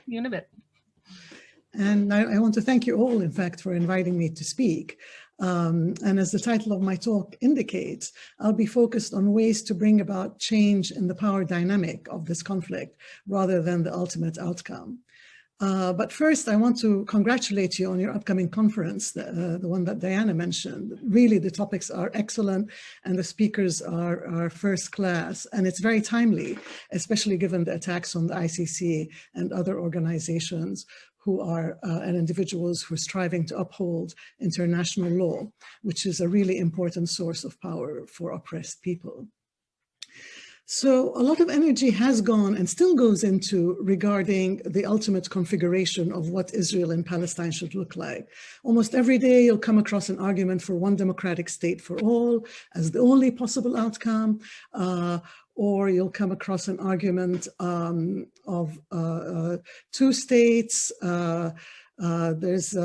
you in a bit. And I want to thank you all, in fact, for inviting me to speak. And as the title of my talk indicates, I'll be focused on ways to bring about change in the power dynamic of this conflict rather than the ultimate outcome. But first, I want to congratulate you on your upcoming conference, the one that Diana mentioned. Really, the topics are excellent and the speakers are first class, and it's very timely, especially given the attacks on the ICC and other organizations who are and individuals who are striving to uphold international law, which is a really important source of power for oppressed people. So a lot of energy has gone and still goes into regarding the ultimate configuration of what Israel and Palestine should look like. Almost every day you'll come across an argument for one democratic state for all as the only possible outcome, or you'll come across an argument of two states. There's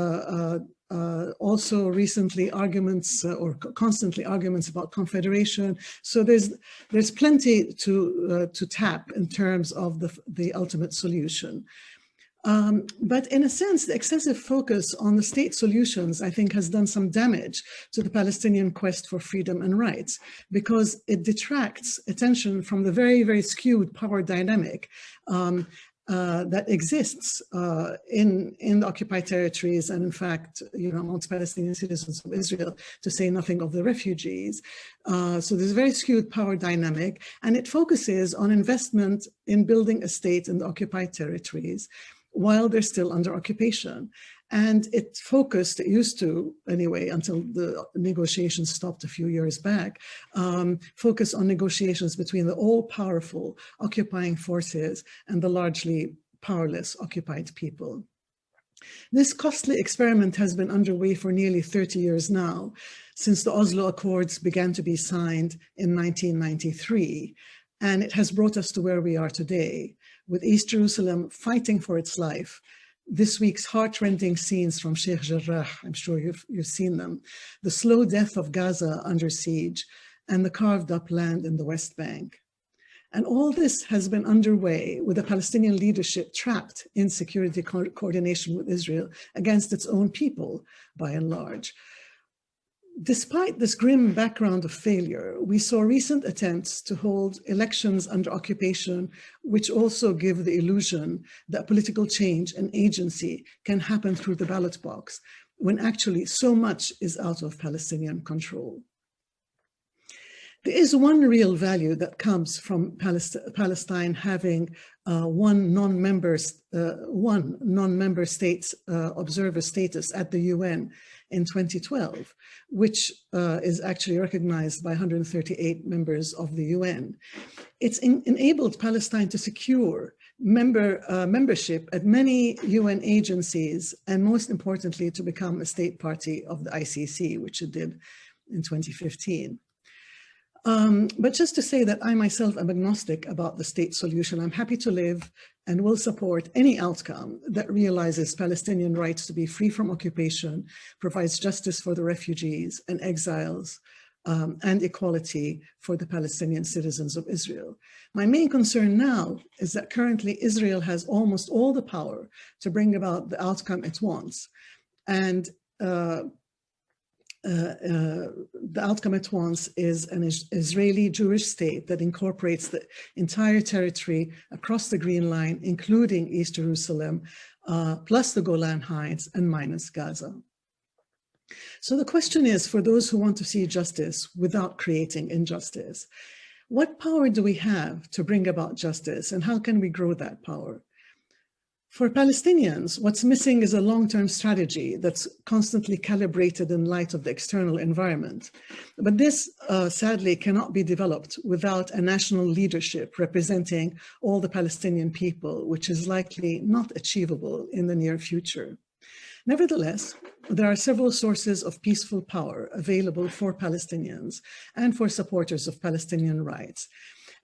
also recently arguments or constantly arguments about confederation. So there's plenty to tap in terms of the ultimate solution. But in a sense, the excessive focus on the state solutions, I think, has done some damage to the Palestinian quest for freedom and rights, because it detracts attention from the very, very skewed power dynamic that exists in the occupied territories, and in fact, amongst Palestinian citizens of Israel, to say nothing of the refugees. So there's a very skewed power dynamic, and it focuses on investment in building a state in the occupied territories while they're still under occupation. And it used to, anyway, until the negotiations stopped a few years back, focus on negotiations between the all-powerful occupying forces and the largely powerless occupied people. This costly experiment has been underway for nearly 30 years now, since the Oslo Accords began to be signed in 1993. And it has brought us to where we are today, with East Jerusalem fighting for its life. This week's heart-rending scenes from Sheikh Jarrah, I'm sure you've seen them, the slow death of Gaza under siege, and the carved-up land in the West Bank. And all this has been underway with the Palestinian leadership trapped in security coordination with Israel against its own people, by and large. Despite this grim background of failure, we saw recent attempts to hold elections under occupation, which also give the illusion that political change and agency can happen through the ballot box, when actually so much is out of Palestinian control. There is one real value that comes from Palestine having one non-member state's observer status at the UN in 2012, which is actually recognized by 138 members of the UN. It's enabled Palestine to secure membership at many UN agencies, and most importantly, to become a state party of the ICC, which it did in 2015. But just to say that I myself am agnostic about the state solution. I'm happy to live and will support any outcome that realizes Palestinian rights to be free from occupation, provides justice for the refugees and exiles, and equality for the Palestinian citizens of Israel. My main concern now is that currently Israel has almost all the power to bring about the outcome it wants. And the outcome it wants is an Israeli Jewish state that incorporates the entire territory across the Green Line, including East Jerusalem, plus the Golan Heights and minus Gaza. So the question is, for those who want to see justice without creating injustice, what power do we have to bring about justice, and how can we grow that power? For Palestinians, what's missing is a long-term strategy that's constantly calibrated in light of the external environment. But this, sadly, cannot be developed without a national leadership representing all the Palestinian people, which is likely not achievable in the near future. Nevertheless, there are several sources of peaceful power available for Palestinians and for supporters of Palestinian rights.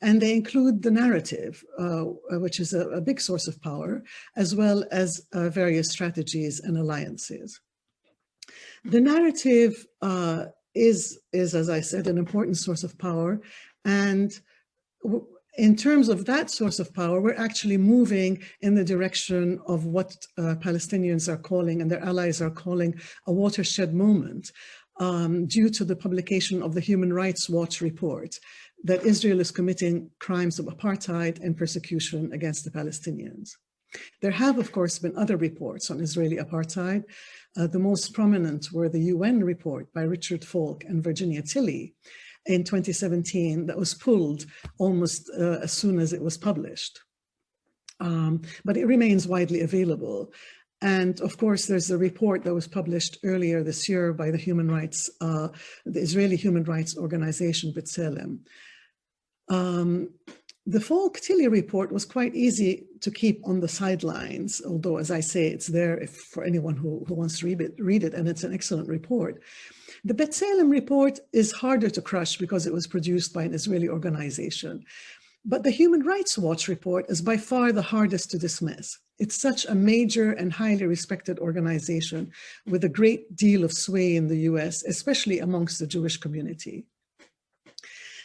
And they include the narrative, which is a big source of power, as well as various strategies and alliances. The narrative is, as I said, an important source of power. And in terms of that source of power, we're actually moving in the direction of what Palestinians are calling, and their allies are calling, a watershed moment, due to the publication of the Human Rights Watch report that Israel is committing crimes of apartheid and persecution against the Palestinians. There have, of course, been other reports on Israeli apartheid. The most prominent were the UN report by Richard Falk and Virginia Tilley in 2017 that was pulled almost as soon as it was published. But it remains widely available. And of course, there's a report that was published earlier this year by the Israeli Human Rights Organization, B'Tselem. The Falk-Tilley report was quite easy to keep on the sidelines, although, as I say, it's there for anyone who wants to read it, and it's an excellent report. The B'Tselem report is harder to crush because it was produced by an Israeli organization. But the Human Rights Watch report is by far the hardest to dismiss. It's such a major and highly respected organization with a great deal of sway in the US, especially amongst the Jewish community.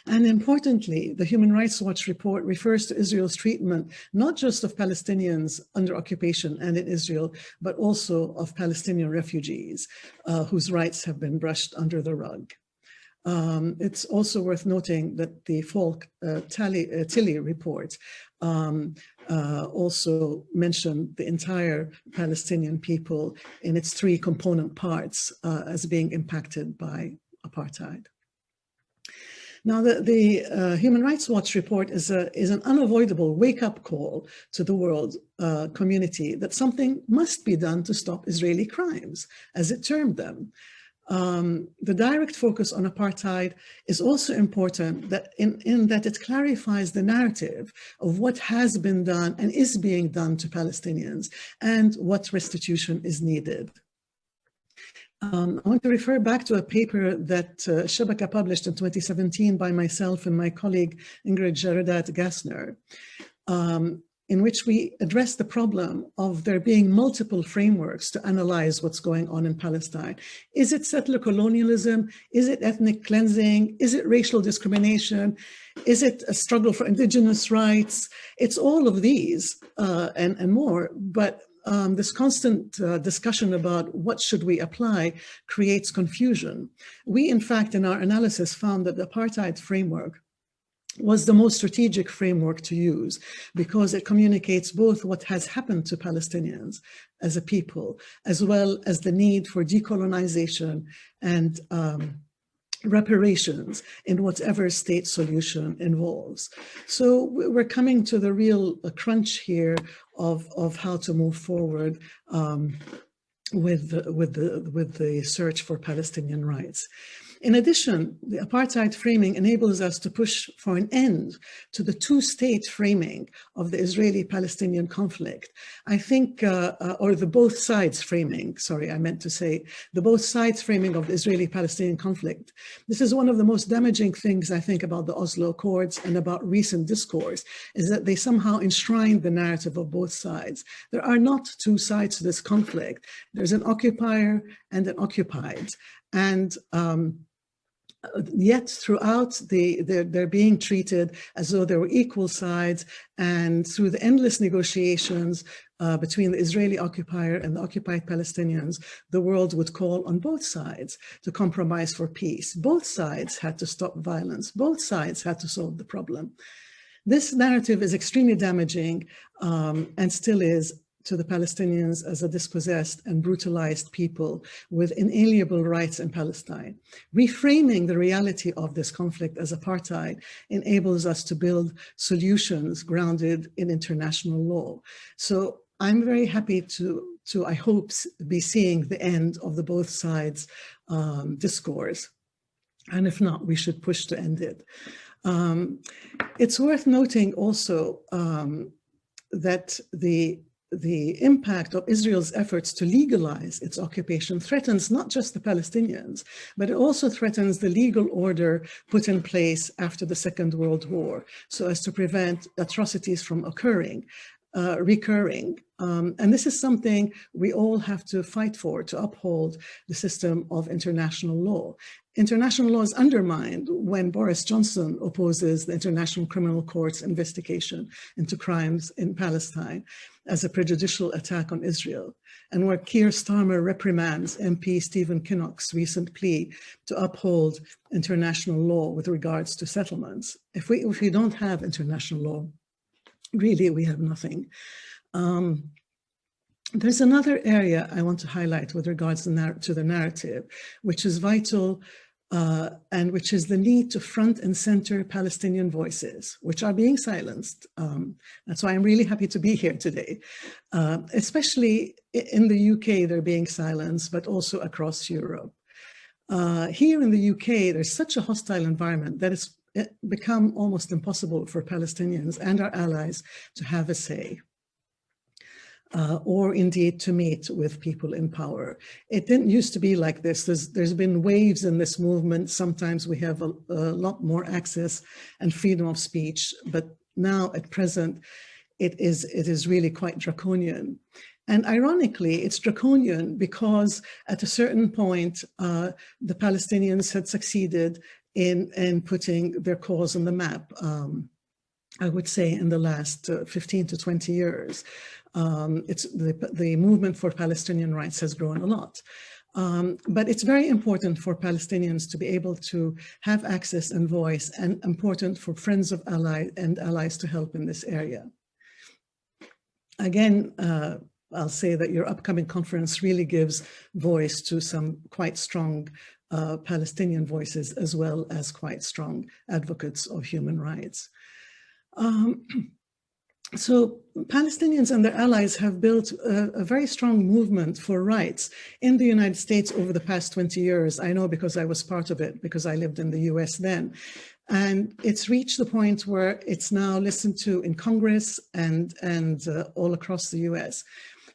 And importantly, the Human Rights Watch report refers to Israel's treatment, not just of Palestinians under occupation and in Israel, but also of Palestinian refugees whose rights have been brushed under the rug. It's also worth noting that the Falk-Tilley report also mentioned the entire Palestinian people in its three component parts as being impacted by apartheid. Now, the Human Rights Watch report is an unavoidable wake-up call to the world community that something must be done to stop Israeli crimes, as it termed them. The direct focus on apartheid is also important that in that it clarifies the narrative of what has been done and is being done to Palestinians and what restitution is needed. I want to refer back to a paper that Shabaka published in 2017 by myself and my colleague Ingrid Jaradat-Gassner, in which we addressed the problem of there being multiple frameworks to analyze what's going on in Palestine. Is it settler colonialism? Is it ethnic cleansing? Is it racial discrimination? Is it a struggle for indigenous rights? It's all of these and more, but this constant discussion about what should we apply creates confusion. We, in fact, in our analysis found that the apartheid framework was the most strategic framework to use because it communicates both what has happened to Palestinians as a people, as well as the need for decolonization and reparations in whatever state solution involves. So we're coming to the real crunch here of how to move forward with the search for Palestinian rights. In addition, the apartheid framing enables us to push for an end to the two-state framing of the Israeli-Palestinian conflict. I think, or the both sides framing, sorry, I meant to say, the both sides framing of the Israeli-Palestinian conflict. This is one of the most damaging things, I think, about the Oslo Accords and about recent discourse, is that they somehow enshrine the narrative of both sides. There are not two sides to this conflict. There's an occupier and an occupied. And yet throughout they're being treated as though they were equal sides, and through the endless negotiations between the Israeli occupier and the occupied Palestinians, the world would call on both sides to compromise for peace. Both sides had to stop violence. Both sides had to solve the problem. This narrative is extremely damaging and still is to the Palestinians as a dispossessed and brutalized people with inalienable rights in Palestine. Reframing the reality of this conflict as apartheid enables us to build solutions grounded in international law. So I'm very happy to I hope, be seeing the end of the both sides discourse. And if not, we should push to end it. It's worth noting also that the impact of Israel's efforts to legalize its occupation threatens not just the Palestinians, but it also threatens the legal order put in place after the Second World War, so as to prevent atrocities from recurring And this is something we all have to fight for, to uphold the system of international law. International law is undermined when Boris Johnson opposes the International Criminal Court's investigation into crimes in Palestine as a prejudicial attack on Israel, and where Keir Starmer reprimands MP Stephen Kinnock's recent plea to uphold international law with regards to settlements. If we don't have international law, really we have nothing. There's another area I want to highlight with regards to the narrative, which is vital, and which is the need to front and center Palestinian voices, which are being silenced. That's why I'm really happy to be here today. Especially in the UK, they're being silenced, but also across Europe. Here in the UK, there's such a hostile environment that it's become almost impossible for Palestinians and our allies to have a say. Or indeed to meet with people in power. It didn't used to be like this. There's been waves in this movement. Sometimes we have a lot more access and freedom of speech, but now at present, it is really quite draconian. And ironically, it's draconian because at a certain point, the Palestinians had succeeded in putting their cause on the map. I would say in the last 15 to 20 years. The movement for Palestinian rights has grown a lot. But it's very important for Palestinians to be able to have access and voice, and important for friends of allies to help in this area. Again, I'll say that your upcoming conference really gives voice to some quite strong Palestinian voices, as well as quite strong advocates of human rights. So Palestinians and their allies have built a very strong movement for rights in the United States over the past 20 years. I know because I was part of it, because I lived in the US then. And it's reached the point where it's now listened to in Congress and all across the US.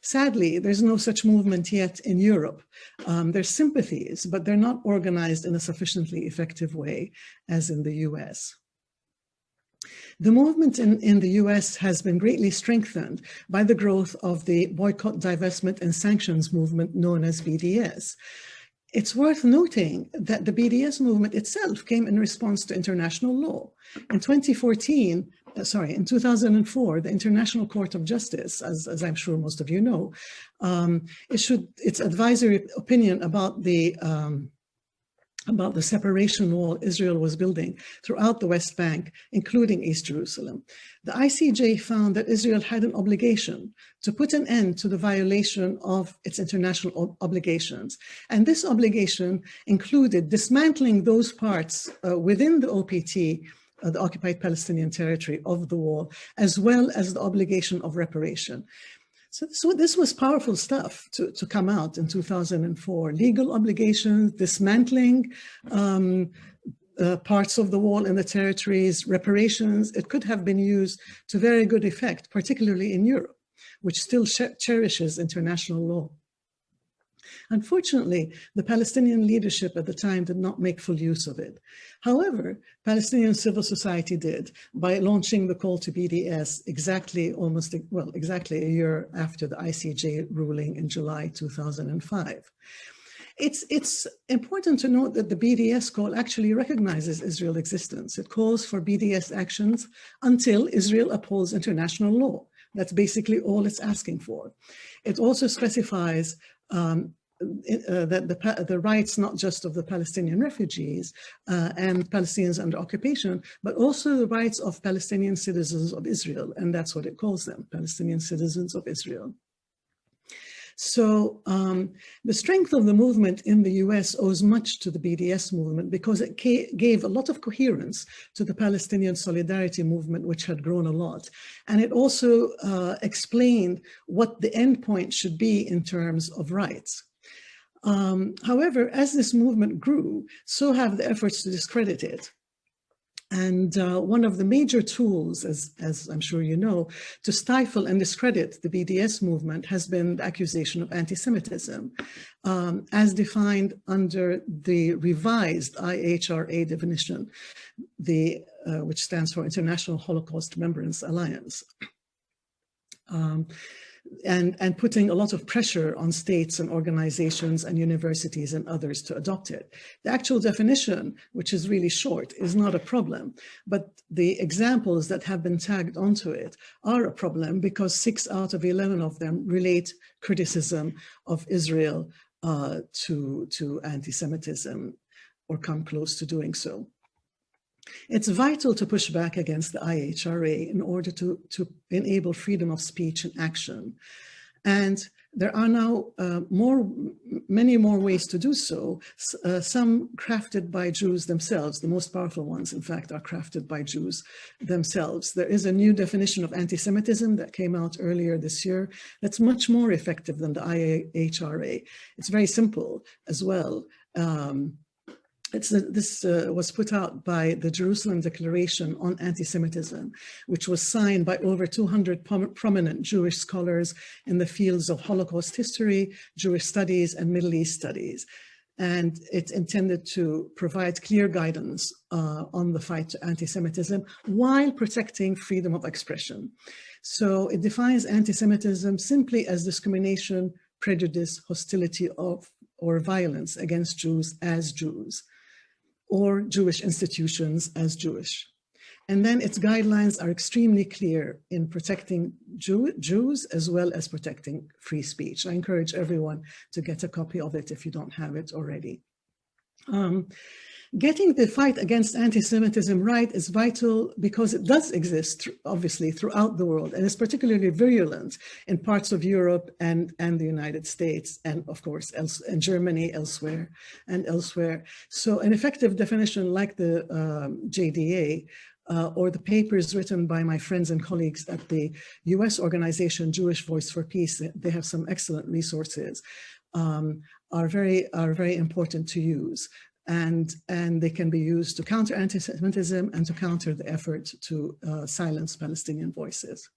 Sadly, there's no such movement yet in Europe. There's sympathies, but they're not organized in a sufficiently effective way as in the US. The movement in the US has been greatly strengthened by the growth of the boycott, divestment, and sanctions movement known as BDS. It's worth noting that the BDS movement itself came in response to international law. In 2004, the International Court of Justice, as I'm sure most of you know, issued its advisory opinion about the separation wall Israel was building throughout the West Bank, including East Jerusalem. The ICJ found that Israel had an obligation to put an end to the violation of its international obligations. And this obligation included dismantling those parts within the OPT, the Occupied Palestinian Territory, of the wall, as well as the obligation of reparation. So this was powerful stuff to come out in 2004. Legal obligations, dismantling parts of the wall in the territories, reparations. It could have been used to very good effect, particularly in Europe, which still cherishes international law. Unfortunately, the Palestinian leadership at the time did not make full use of it. However, Palestinian civil society did by launching the call to BDS exactly a year after the ICJ ruling in July 2005. It's important to note that the BDS call actually recognizes Israel's existence. It calls for BDS actions until Israel upholds international law. That's basically all it's asking for. It also specifies that the rights not just of the Palestinian refugees and Palestinians under occupation, but also the rights of Palestinian citizens of Israel, and that's what it calls them, Palestinian citizens of Israel. So the strength of the movement in the US owes much to the BDS movement because it gave a lot of coherence to the Palestinian solidarity movement, which had grown a lot. And it also explained what the end point should be in terms of rights. However, as this movement grew, so have the efforts to discredit it. And one of the major tools, as I'm sure you know, to stifle and discredit the BDS movement has been the accusation of anti-Semitism, as defined under the revised IHRA definition, which stands for International Holocaust Remembrance Alliance. and putting a lot of pressure on states and organizations and universities and others to adopt it. The actual definition, which is really short, is not a problem, but the examples that have been tagged onto it are a problem, because 6 out of 11 of them relate criticism of Israel to anti-Semitism, or come close to doing so. It's vital to push back against the IHRA in order to enable freedom of speech and action. And there are now many more ways to do so, some crafted by Jews themselves. The most powerful ones, in fact, are crafted by Jews themselves. There is a new definition of anti-Semitism that came out earlier this year that's much more effective than the IHRA. It's very simple as well. This was put out by the Jerusalem Declaration on Anti-Semitism, which was signed by over 200 prominent Jewish scholars in the fields of Holocaust history, Jewish studies, and Middle East studies. And it's intended to provide clear guidance on the fight to anti-Semitism while protecting freedom of expression. So it defines anti-Semitism simply as discrimination, prejudice, hostility or violence against Jews as Jews, or Jewish institutions as Jewish. And then its guidelines are extremely clear in protecting Jews as well as protecting free speech. I encourage everyone to get a copy of it if you don't have it already. Getting the fight against anti-Semitism right is vital because it does exist, obviously, throughout the world, and is particularly virulent in parts of Europe and the United States, and of course, in Germany, elsewhere. So an effective definition like the JDA, or the papers written by my friends and colleagues at the US organization Jewish Voice for Peace, they have some excellent resources, are very important to use. And they can be used to counter anti-Semitism and to counter the effort to silence Palestinian voices.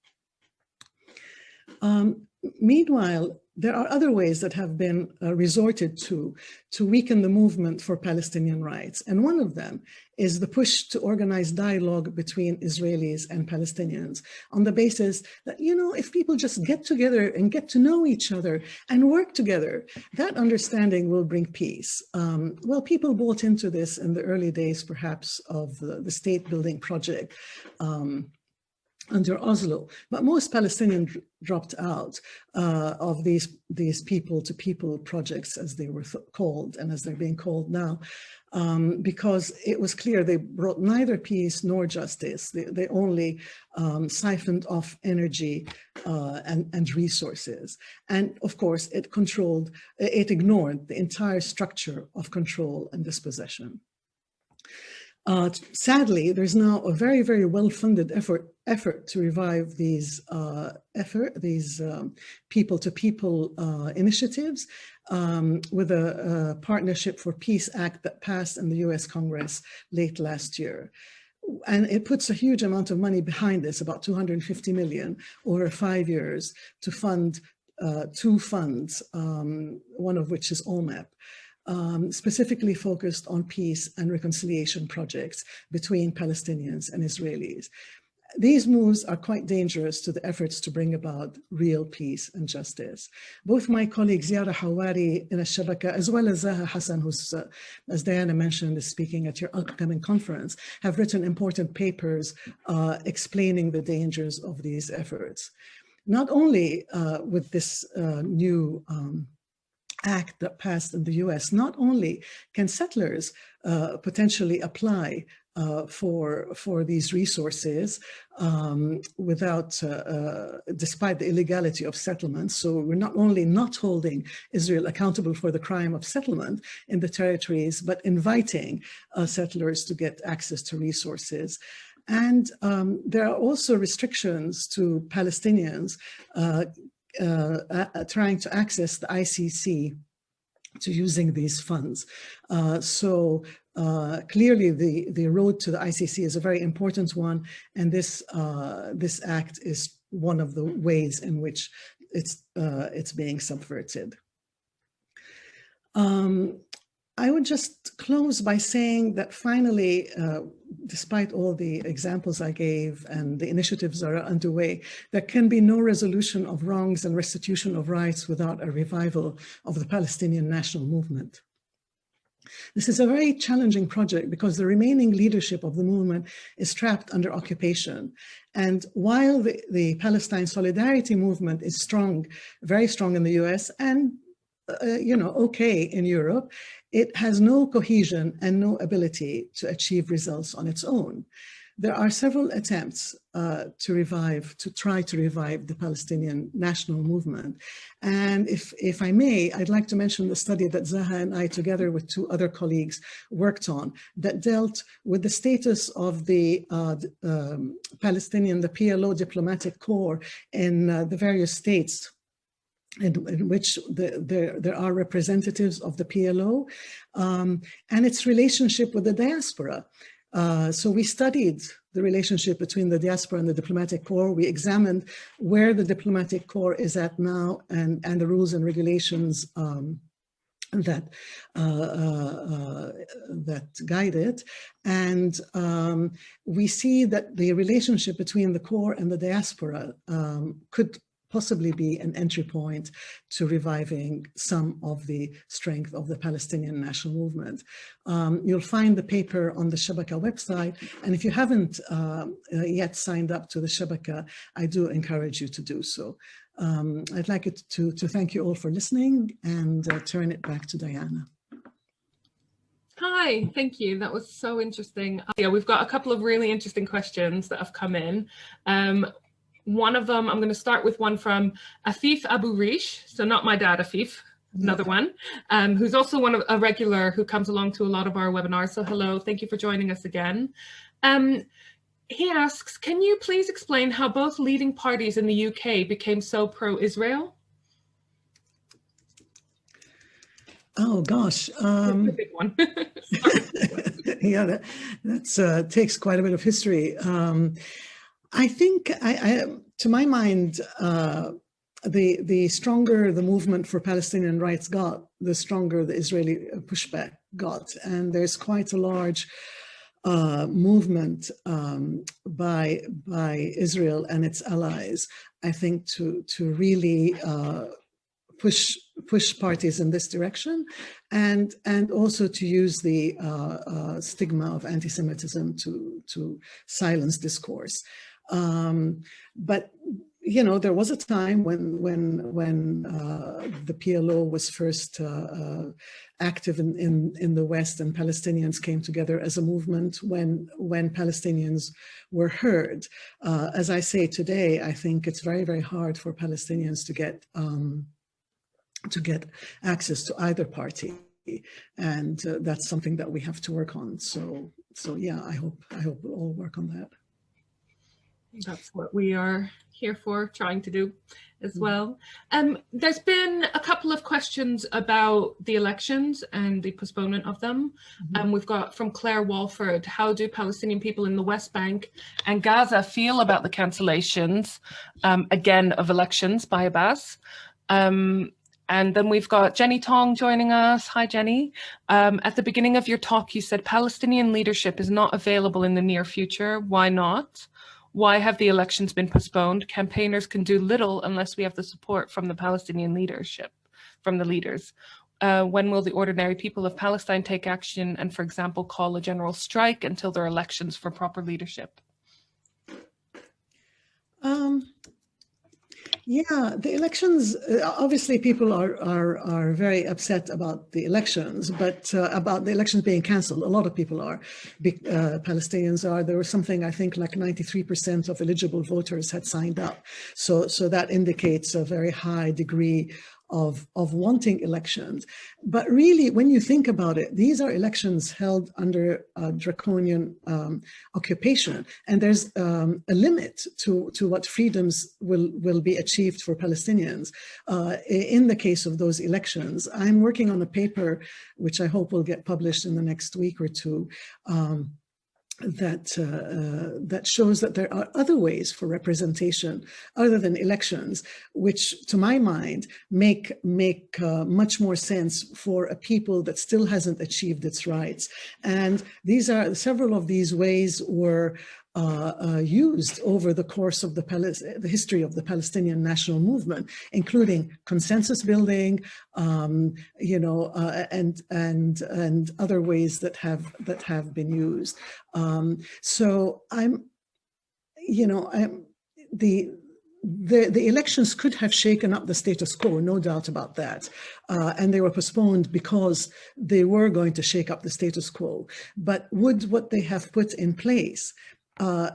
Meanwhile, there are other ways that have been resorted to weaken the movement for Palestinian rights. And one of them is the push to organize dialogue between Israelis and Palestinians on the basis that, you know, if people just get together and get to know each other and work together, that understanding will bring peace. Well, people bought into this in the early days, perhaps, of the state building project under Oslo, but most Palestinians dropped out of these people-to-people projects, as they were called and as they're being called now, because it was clear they brought neither peace nor justice. They only siphoned off energy and resources. And of course, it ignored the entire structure of control and dispossession. Sadly, there's now a very, very well-funded effort to revive these people-to-people initiatives with a Partnership for Peace Act that passed in the US Congress late last year. And it puts a huge amount of money behind this, about 250 million over 5 years, to fund 2 funds, one of which is OMAP. Specifically focused on peace and reconciliation projects between Palestinians and Israelis. These moves are quite dangerous to the efforts to bring about real peace and justice. Both my colleagues Yara Hawari in Al-Shabaka, as well as Zaha Hassan, who's, as Diana mentioned, is speaking at your upcoming conference, have written important papers explaining the dangers of these efforts. Not only with this new act that passed in the US, not only can settlers potentially apply for these resources despite the illegality of settlement. So we're not only not holding Israel accountable for the crime of settlement in the territories, but inviting settlers to get access to resources. And there are also restrictions to Palestinians trying to access the ICC to using these funds. So clearly the road to the ICC is a very important one, and this act is one of the ways in which it's being subverted. I would just close by saying that finally, despite all the examples I gave and the initiatives that are underway, there can be no resolution of wrongs and restitution of rights without a revival of the Palestinian national movement. This is a very challenging project because the remaining leadership of the movement is trapped under occupation. And while the Palestine Solidarity movement is strong, very strong in the US and okay in Europe, it has no cohesion and no ability to achieve results on its own. There are several attempts to try to revive the Palestinian national movement. And if I may, I'd like to mention the study that Zaha and I, together with 2 other colleagues, worked on that dealt with the status of the Palestinian, the PLO diplomatic corps in the various states in which there are representatives of the PLO, and its relationship with the diaspora. So we studied the relationship between the diaspora and the diplomatic corps. We examined where the diplomatic corps is at now and the rules and regulations that guide it. And we see that the relationship between the corps and the diaspora could possibly be an entry point to reviving some of the strength of the Palestinian national movement. You'll find the paper on the Shabaka website, and if you haven't yet signed up to the Shabaka, I do encourage you to do so. I'd like to thank you all for listening and turn it back to Diana. Hi, thank you. That was so interesting. Yeah, we've got a couple of really interesting questions that have come in. One of them, I'm going to start with one from Afif Abu Rish, so not my dad Afif, another one, who's also a regular who comes along to a lot of our webinars. So hello, thank you for joining us again. He asks, can you please explain how both leading parties in the UK became so pro-Israel? Oh gosh, a big one. Yeah, that takes quite a bit of history. I think, to my mind, the stronger the movement for Palestinian rights got, the stronger the Israeli pushback got. And there's quite a large movement by Israel and its allies, I think, to really push parties in this direction, and also to use the stigma of anti-Semitism to silence discourse. But there was a time when the PLO was first active in the West, and Palestinians came together as a movement when Palestinians were heard. As I say today, I think it's very, very hard for Palestinians to get access to either party, and that's something that we have to work on. So yeah, I hope we'll all work on that. That's what we are here for, trying to do as well. There's been a couple of questions about the elections and the postponement of them. We've got from Claire Walford, how do Palestinian people in the West Bank and Gaza feel about the cancellations, again, of elections by Abbas? And then we've got Jenny Tong joining us. Hi, Jenny. At the beginning of your talk, you said Palestinian leadership is not available in the near future. Why not? Why have the elections been postponed? Campaigners can do little unless we have the support from the Palestinian leadership, from the leaders. When will the ordinary people of Palestine take action and, for example, call a general strike until there are elections for proper leadership? Yeah, the elections, obviously people are very upset about the elections, but about the elections being canceled. A lot of people are, Palestinians are. There was something, I think, like 93% of eligible voters had signed up. So that indicates a very high degree of wanting elections. But really, when you think about it, these are elections held under draconian occupation, and there's a limit to what freedoms will be achieved for Palestinians in the case of those elections. I'm working on a paper, which I hope will get published in the next week or two, that shows that there are other ways for representation other than elections, which, to my mind, make much more sense for a people that still hasn't achieved its rights. And several of these ways were used over the course of the history of the Palestinian national movement, including consensus building, you know, and other ways that have been used. So the elections could have shaken up the status quo, no doubt about that. And they were postponed because they were going to shake up the status quo. But would what they have put in place,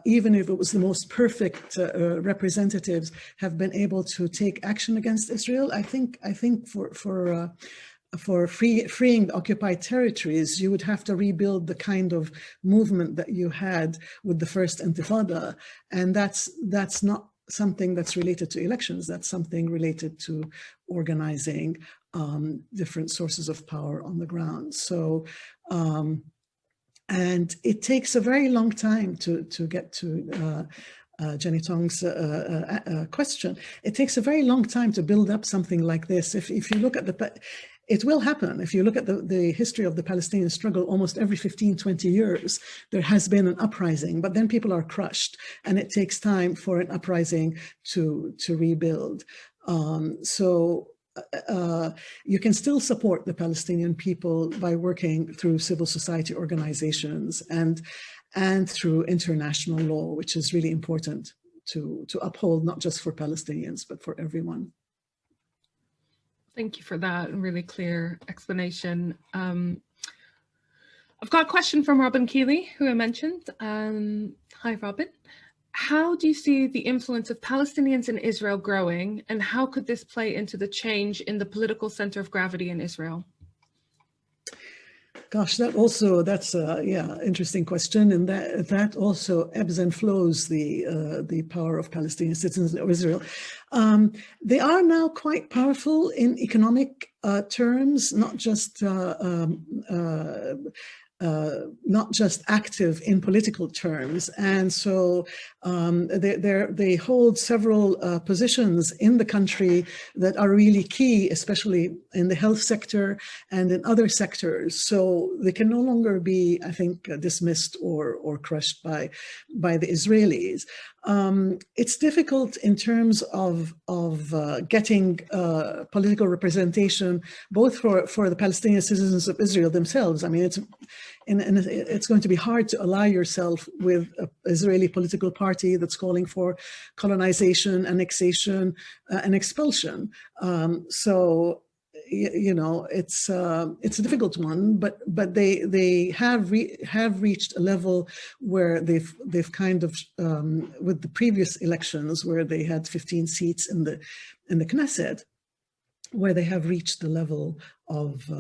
even if it was the most perfect representatives, have been able to take action against Israel? I think for freeing the occupied territories, you would have to rebuild the kind of movement that you had with the first Intifada, and that's not something that's related to elections. That's something related to organizing different sources of power on the ground. So. And it takes a very long time to get to Jenny Tong's question. It takes a very long time to build up something like this. If you look at it will happen. If you look at the history of the Palestinian struggle, almost every 15, 20 years, there has been an uprising, but then people are crushed, and it takes time for an uprising to rebuild. You can still support the Palestinian people by working through civil society organizations and through international law, which is really important to uphold, not just for Palestinians, but for everyone. Thank you for that really clear explanation. I've got a question from Robin Keeley, who I mentioned. Hi, Robin. How do you see the influence of Palestinians in Israel growing, and how could this play into the change in the political center of gravity in Israel? Gosh, that's a interesting question, and that also ebbs and flows the power of Palestinian citizens of Israel. They are now quite powerful in economic terms, not just active in political terms. And so they hold several positions in the country that are really key, especially in the health sector and in other sectors. So they can no longer be, I think, dismissed or crushed by the Israelis. It's difficult in terms of getting political representation, both for the Palestinian citizens of Israel themselves. I mean, it's going to be hard to ally yourself with an Israeli political party that's calling for colonization, annexation, and expulsion. So, you know, it's a difficult one, but they have reached a level where they've kind of with the previous elections, where they had 15 seats in the Knesset, where they have reached the level of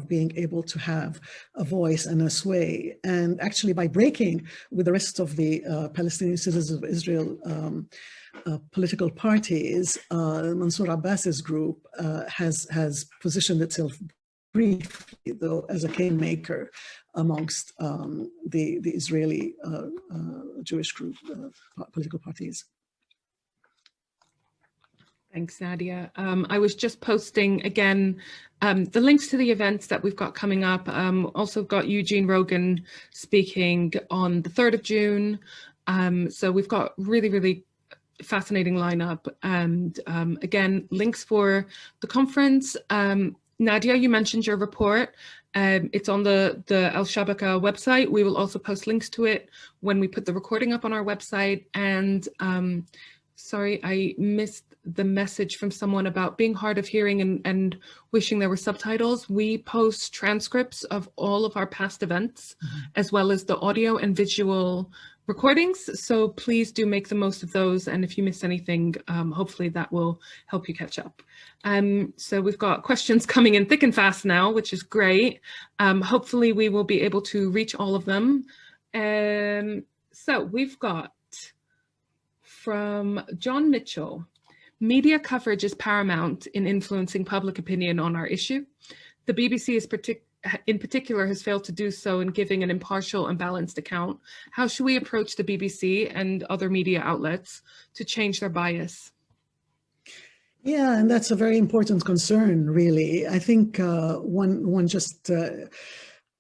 being able to have a voice and a sway. And actually, by breaking with the rest of the Palestinian citizens of Israel political parties, Mansour Abbas's group has positioned itself briefly, though, as a kingmaker amongst the Israeli Jewish group political parties. Thanks, Nadia. I was just posting again the links to the events that we've got coming up. Also got Eugene Rogan speaking on the 3rd of June. So we've got really fascinating lineup, and again, links for the conference. Nadia, you mentioned your report. It's on the Al-Shabaka website. We will also post links to it when we put the recording up on our website. And sorry, I missed the message from someone about being hard of hearing and wishing there were subtitles. We post transcripts of all of our past events, as well as the audio and visual recordings. So please do make the most of those. And if you miss anything, hopefully that will help you catch up. So we've got questions coming in thick and fast now, which is great. Hopefully we will be able to reach all of them. So we've got from John Mitchell: media coverage is paramount in influencing public opinion on our issue. The BBC in particular has failed to do so in giving an impartial and balanced account. How should we approach the BBC and other media outlets to change their bias? Yeah, and that's a very important concern, really. I think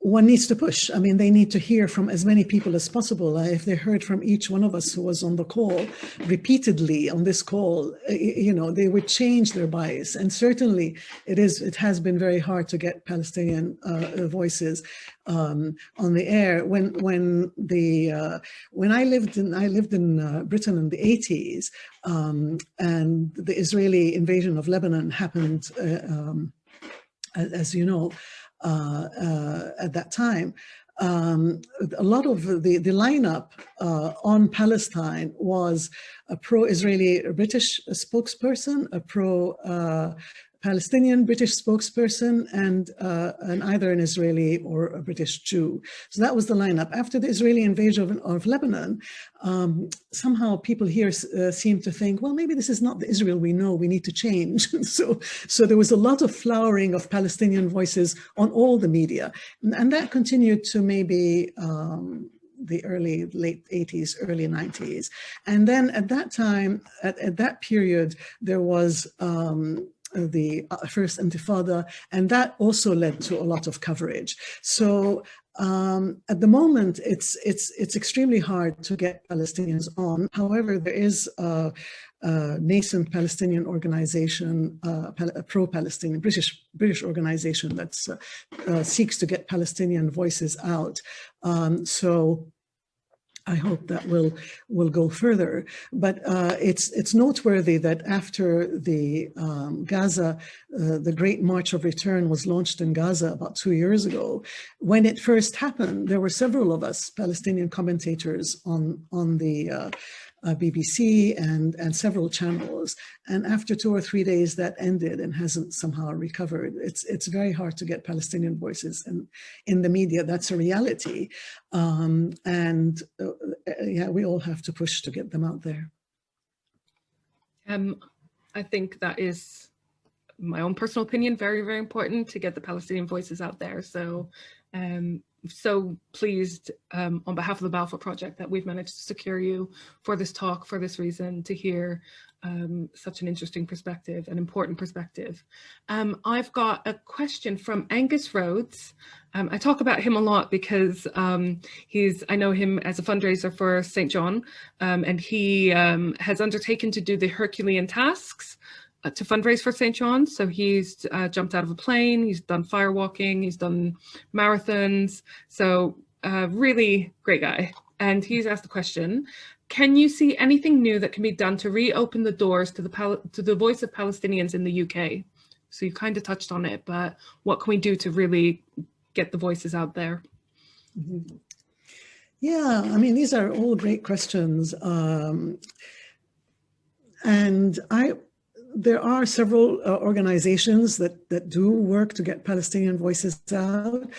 one needs to push. I mean, they need to hear from as many people as possible. If they heard from each one of us who was on the call repeatedly on this call, they would change their bias. And certainly it has been very hard to get Palestinian voices on the air. When I lived in Britain in the 80s, and the Israeli invasion of Lebanon happened, as you know, at that time, a lot of the lineup on Palestine was a pro-Israeli British spokesperson, a pro-Palestinian British spokesperson, and either an Israeli or a British Jew. So that was the lineup. After the Israeli invasion of Lebanon, somehow people here seem to think, well, maybe this is not the Israel we know, we need to change. So there was a lot of flowering of Palestinian voices on all the media. And that continued to maybe the late 80s, early 90s. And then at that time, at that period, there was the first Intifada, and that also led to a lot of coverage. So at the moment, it's extremely hard to get Palestinians on. However, there is a nascent Palestinian organization, a pro-Palestinian British organization that seeks to get Palestinian voices out. So I hope that will go further, but it's noteworthy that after the Gaza, the Great March of Return was launched in Gaza about 2 years ago. When it first happened, there were several of us Palestinian commentators on the BBC and several channels. And after 2 or 3 days, that ended and hasn't somehow recovered. It's very hard to get Palestinian voices in the media. That's a reality. Yeah, we all have to push to get them out there. I think that is my own personal opinion, very, very important to get the Palestinian voices out there. So so pleased on behalf of the Balfour Project that we've managed to secure you for this talk for this reason, to hear such an interesting perspective, an important perspective. I've got a question from Angus Rhodes. I talk about him a lot because I know him as a fundraiser for St. John, and he has undertaken to do the Herculean tasks to fundraise for St. John's. So he's jumped out of a plane, he's done firewalking, he's done marathons. So really great guy. And he's asked the question, can you see anything new that can be done to reopen the doors to the voice of Palestinians in the UK? So you kind of touched on it, but what can we do to really get the voices out there? Mm-hmm. Yeah, I mean, these are all great questions. There are several organizations that do work to get Palestinian voices out.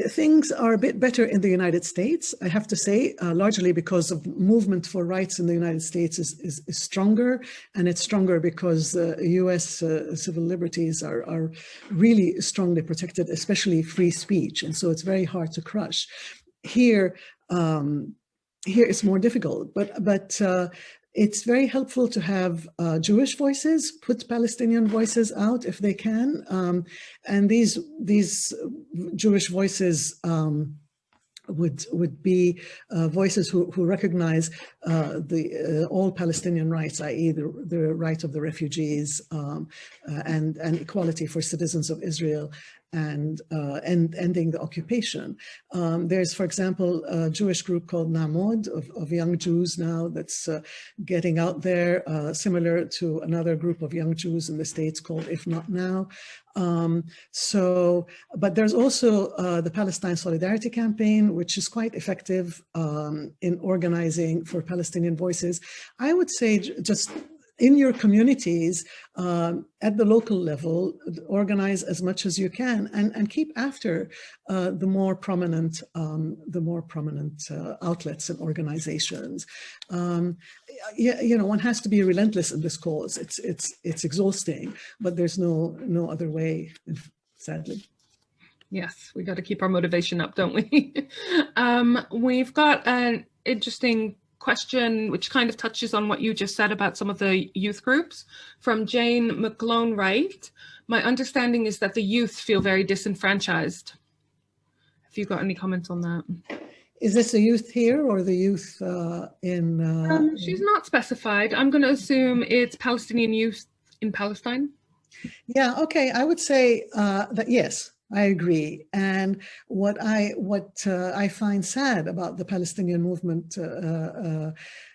Things are a bit better in the United States, I have to say, largely because of movement for rights in the United States is stronger, and it's stronger because US civil liberties are really strongly protected, especially free speech, and so it's very hard to crush. Here it's more difficult, but it's very helpful to have Jewish voices, put Palestinian voices out if they can. And these Jewish voices would be voices who recognize all Palestinian rights, i.e. the right of the refugees and equality for citizens of Israel, and ending the occupation. There's, for example, a Jewish group called Namod of young Jews now that's getting out there, similar to another group of young Jews in the States called If Not Now. But there's also the Palestine Solidarity Campaign, which is quite effective in organizing for Palestinian voices. I would say just in your communities, at the local level, organize as much as you can, and keep after the more prominent outlets and organizations. One has to be relentless in this cause. It's exhausting, but there's no other way, sadly. Yes, we got to keep our motivation up, don't we? We've got an interesting question which kind of touches on what you just said about some of the youth groups from Jane McGlone Wright. My understanding is that the youth feel very disenfranchised. Have you got any comments on that? Is this the youth here or the youth in? She's not specified. I'm going to assume it's Palestinian youth in Palestine. Yeah, okay. I would say that yes, I agree. And what I find sad about the Palestinian movement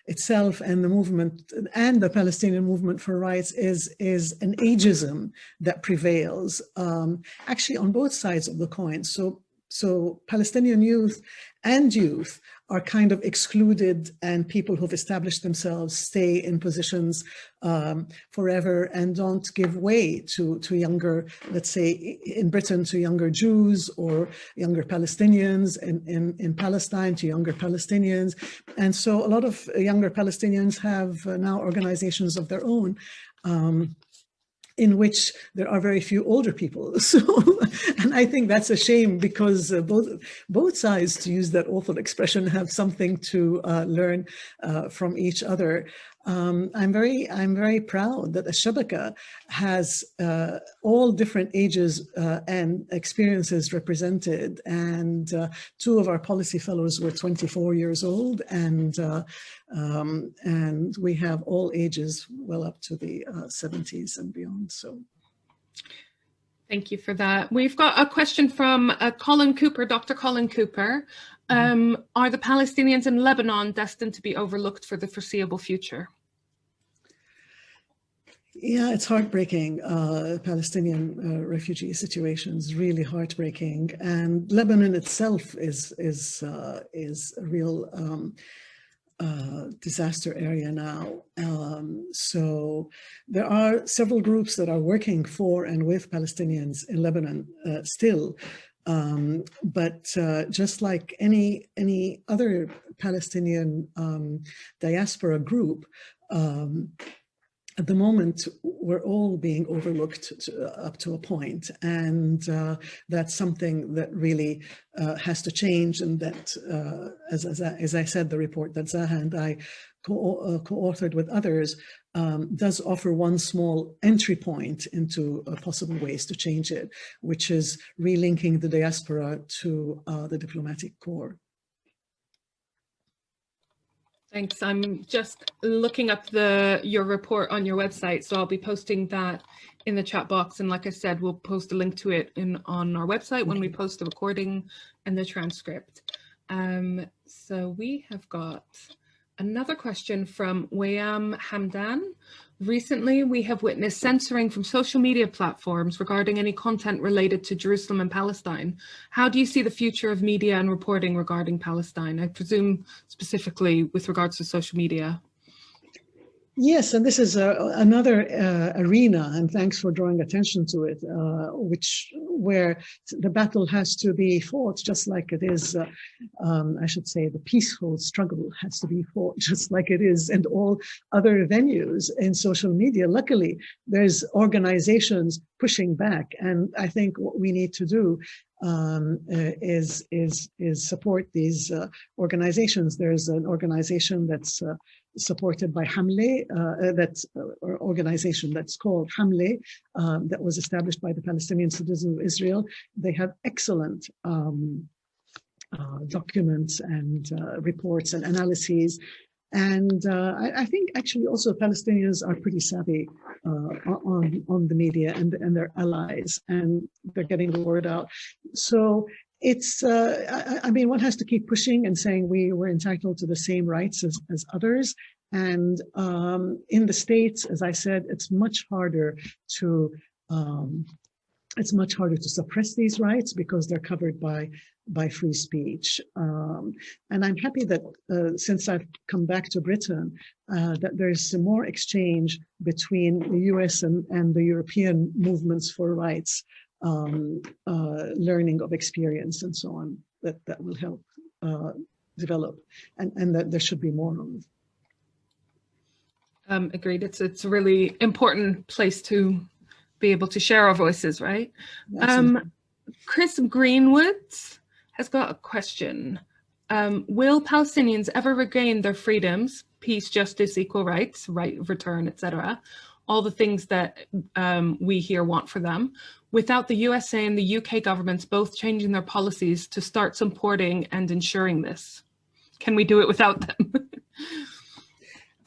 itself and the movement and the Palestinian movement for rights is an ageism that prevails, actually on both sides of the coin. So Palestinian youth and youth are kind of excluded, and people who've established themselves stay in positions forever and don't give way to younger, let's say in Britain, to younger Jews or younger Palestinians, in Palestine to younger Palestinians. And so a lot of younger Palestinians have now organizations of their own, in which there are very few older people. So, and I think that's a shame, because both sides, to use that awful expression, have something to learn from each other. I'm very proud that Al-Shabaka has all different ages and experiences represented, and two of our policy fellows were 24 years old, and we have all ages well up to the 70s and beyond. So. Thank you for that. We've got a question from Colin Cooper, Dr. Colin Cooper. Are the Palestinians in Lebanon destined to be overlooked for the foreseeable future? Yeah, it's heartbreaking. Palestinian refugee situation is really heartbreaking, and Lebanon itself is a real disaster area now. So there are several groups that are working for and with Palestinians in Lebanon still. But just like any other Palestinian diaspora group, at the moment, we're all being overlooked up to a point, and that's something that really has to change. And that, as I said, the report that Zaha and I co-authored with others does offer one small entry point into possible ways to change it, which is relinking the diaspora to the diplomatic corps. Thanks. I'm just looking up your report on your website, so I'll be posting that in the chat box. And like I said, we'll post a link to it on our website when we post the recording and the transcript. So we have got another question from Wayam Hamdan. Recently, we have witnessed censoring from social media platforms regarding any content related to Jerusalem and Palestine. How do you see the future of media and reporting regarding Palestine? I presume specifically with regards to social media. Yes, and this is another arena, and thanks for drawing attention to it, where the battle has to be fought just like it is, I should say the peaceful struggle has to be fought just like it is in all other venues in social media. Luckily, there's organizations pushing back, and I think what we need to do is support these organizations. There's an organization that's supported by Hamle, that's an organization that's called Hamle, that was established by the Palestinian Citizens of Israel. They have excellent documents and reports and analyses. And I think actually also Palestinians are pretty savvy on the media and their allies, and they're getting the word out. So it's, I mean, one has to keep pushing and saying we're entitled to the same rights as others. And in the States, as I said, it's much harder to suppress these rights because they're covered by free speech. And I'm happy that since I've come back to Britain, that there's more exchange between the US and the European movements for rights, learning of experience and so on, that will help develop, and that there should be more of. Agreed. It's a really important place to be able to share our voices, right? Chris Greenwood has got a question. Will Palestinians ever regain their freedoms, peace, justice, equal rights, right of return, etc., all the things that we here want for them, without the USA and the UK governments both changing their policies to start supporting and ensuring this? Can we do it without them?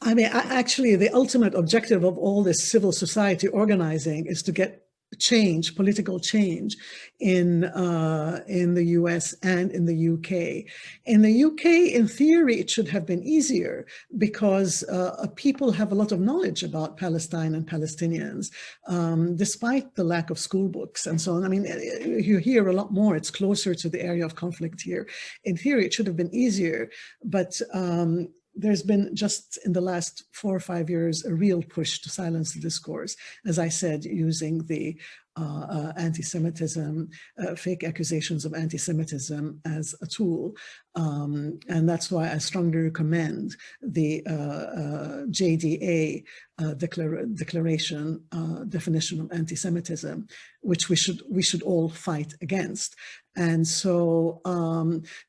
I mean, actually, the ultimate objective of all this civil society organizing is to get change, political change in the US and in the UK. In the UK, in theory, it should have been easier because people have a lot of knowledge about Palestine and Palestinians, despite the lack of school books and so on. I mean, you hear a lot more. It's closer to the area of conflict here. In theory, it should have been easier, but there's been just in the last 4 or 5 years a real push to silence the discourse, as I said, using the anti-Semitism, fake accusations of anti-Semitism as a tool. And that's why I strongly recommend the JDA declaration, definition of anti-Semitism, which we should all fight against. And so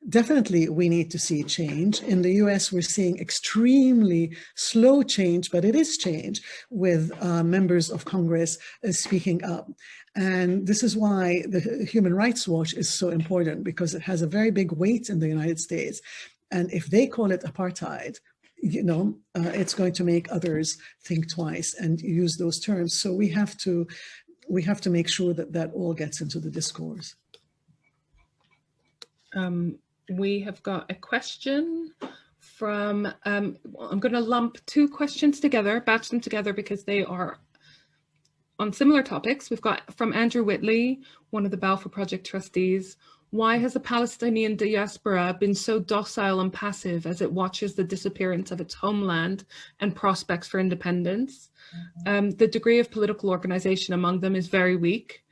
definitely we need to see change. In the US, we're seeing extremely slow change, but it is change with members of Congress speaking up. And this is why the Human Rights Watch is so important, because it has a very big weight in the United States. And if they call it apartheid, you know, it's going to make others think twice and use those terms. So we have to make sure that that all gets into the discourse. We have got a question from, I'm going to lump 2 questions together, batch them together because they are on similar topics. We've got from Andrew Whitley, one of the Balfour Project trustees. Why has the Palestinian diaspora been so docile and passive as it watches the disappearance of its homeland and prospects for independence? The degree of political organization among them is very weak.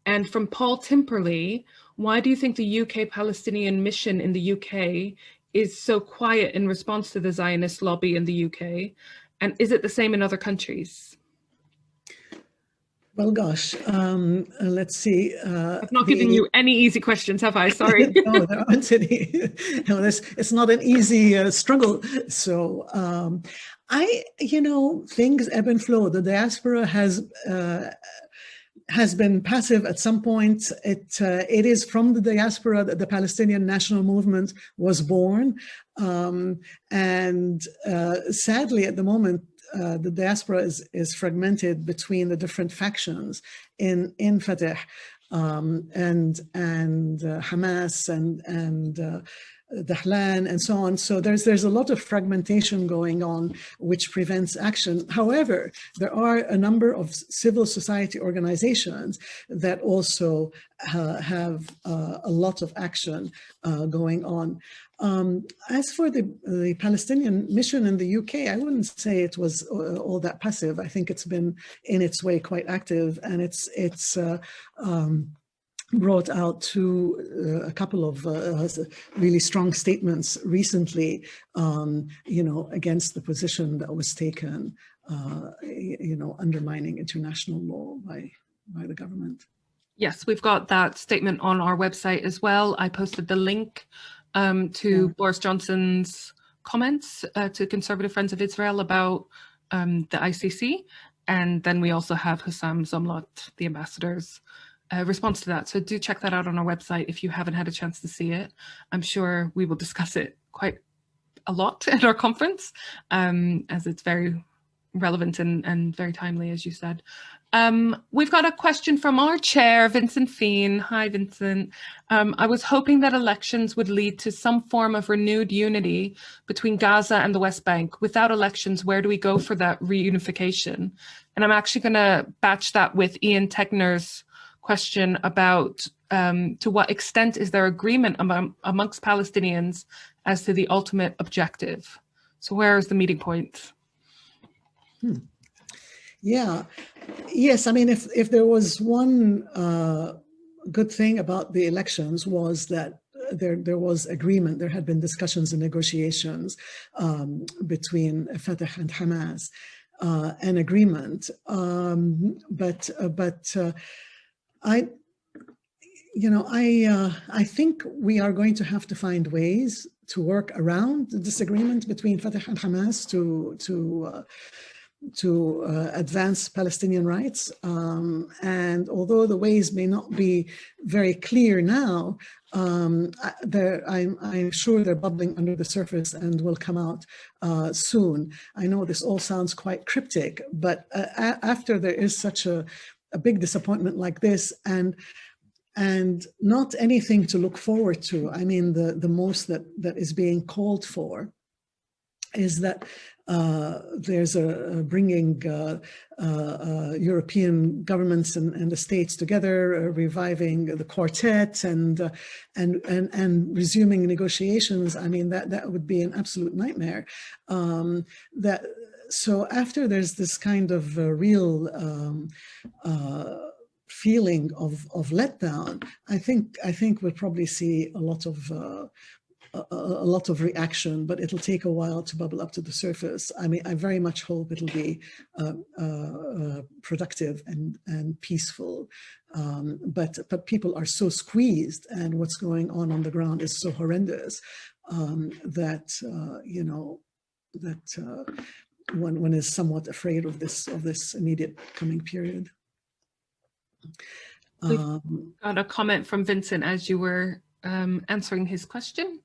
And from Paul Timperley, why do you think the UK Palestinian mission in the UK is so quiet in response to the Zionist lobby in the UK? And is it the same in other countries? Well, gosh, let's see. I've not given you any easy questions, have I? Sorry. No, there aren't any. No, it's not an easy struggle. So you know, things ebb and flow. The diaspora has been passive at some point. It is from the diaspora that the Palestinian national movement was born. And sadly, at the moment, the diaspora is fragmented between the different factions in Fatah and Hamas and Dahlan and so on. So there's a lot of fragmentation going on, which prevents action. However, there are a number of civil society organizations that also have a lot of action going on. As for the Palestinian mission in the UK, I wouldn't say it was all that passive. I think it's been in its way quite active, and it's brought out to a couple of really strong statements recently, you know, against the position that was taken, you know, undermining international law by the government. Yes, we've got that statement on our website as well. I posted the link to Boris Johnson's comments to Conservative Friends of Israel about the ICC. And then we also have Hussam Zomlot, the ambassador's response to that. So do check that out on our website if you haven't had a chance to see it. I'm sure we will discuss it quite a lot at our conference, as it's very relevant and very timely, as you said. We've got a question from our chair, Vincent Fien. Hi, Vincent. I was hoping that elections would lead to some form of renewed unity between Gaza and the West Bank. Without elections, where do we go for that reunification? And I'm actually going to batch that with Ian Tegner's question about to what extent is there agreement amongst Palestinians as to the ultimate objective? So where is the meeting point? Yeah, yes. I mean, if there was one good thing about the elections was that there was agreement. There had been discussions and negotiations between Fatah and Hamas, an agreement. you know, I think we are going to have to find ways to work around the disagreement between Fatah and Hamas to advance Palestinian rights. And although the ways may not be very clear now, I'm sure they're bubbling under the surface and will come out soon. I know this all sounds quite cryptic, but after there is such a big disappointment like this, and not anything to look forward to. I mean, the most that is being called for is that there's a bringing European governments and the states together, reviving the quartet and resuming negotiations. I mean, that would be an absolute nightmare. So after there's this kind of real feeling of letdown, I think we'll probably see a lot of reaction, but it'll take a while to bubble up to the surface. I mean, I very much hope it'll be productive and peaceful. But people are so squeezed, and what's going on the ground is so horrendous that you know, that one is somewhat afraid of this immediate coming period. We've got a comment from Vincent as you were answering his question.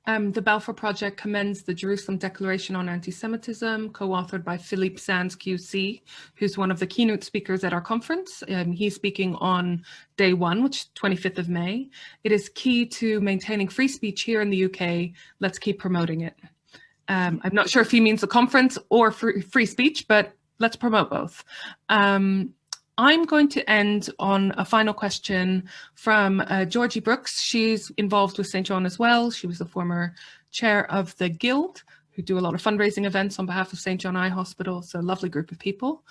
The Balfour Project commends the Jerusalem Declaration on Anti-Semitism, co-authored by Philippe Sands QC, who's one of the keynote speakers at our conference. He's speaking on day one, which is 25th of May. It is key to maintaining free speech here in the UK. Let's keep promoting it. I'm not sure if he means the conference or free speech, but let's promote both. I'm going to end on a final question from Georgie Brooks. She's involved with St. John as well. She was the former chair of the Guild, who do a lot of fundraising events on behalf of St. John Eye Hospital. So a lovely group of people.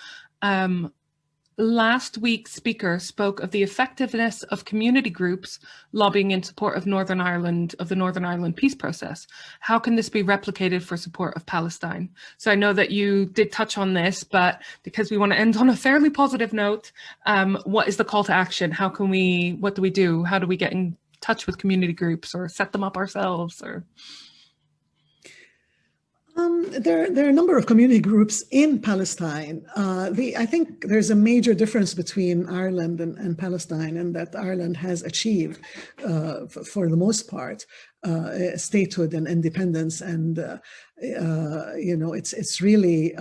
Last week's speaker spoke of the effectiveness of community groups lobbying in support of Northern Ireland, of the Northern Ireland peace process. How can this be replicated for support of Palestine? So I know that you did touch on this, but because we want to end on a fairly positive note, what is the call to action? How can we, what do we do? How do we get in touch with community groups or set them up ourselves? Or there are a number of community groups in Palestine. I think there's a major difference between Ireland and Palestine, and that Ireland has achieved, for the most part, statehood and independence, and you know, it's really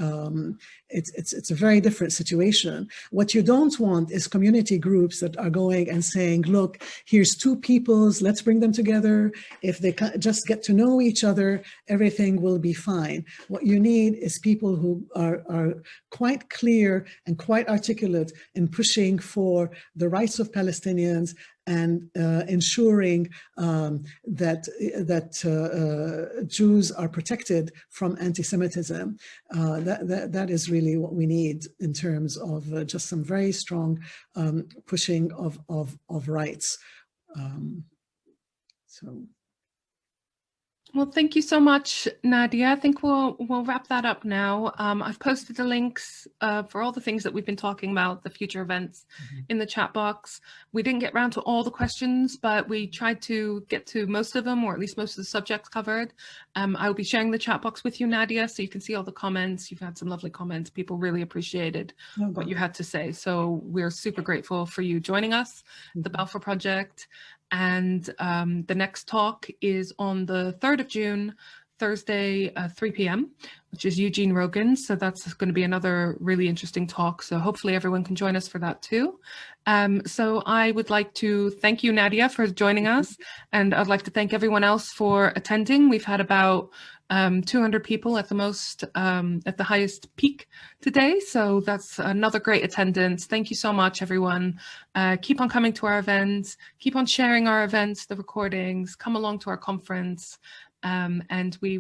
it's a very different situation. What you don't want is community groups that are going and saying, look, here's two peoples, let's bring them together. If they just get to know each other, everything will be fine. What you need is people who are quite clear and quite articulate in pushing for the rights of Palestinians and ensuring that Jews are protected from anti-Semitism. That is really what we need in terms of just some very strong pushing of rights. Well, thank you so much, Nadia. I think we'll wrap that up now. I've posted the links for all the things that we've been talking about, the future events, in the chat box. We didn't get around to all the questions, but we tried to get to most of them, or at least most of the subjects covered. I will be sharing the chat box with you, Nadia, so you can see all the comments. You've had some lovely comments. People really appreciated what you had to say. So we're super grateful for you joining us, the Balfour Project. And the next talk is on the 3rd of June, Thursday, 3 p.m., which is Eugene Rogan. So that's going to be another really interesting talk. So hopefully everyone can join us for that too. So I would like to thank you, Nadia, for joining us. And I'd like to thank everyone else for attending. We've had about 200 people at the most, at the highest peak today. So that's another great attendance. Thank you so much, everyone. Keep on coming to our events, keep on sharing our events, the recordings, come along to our conference, and we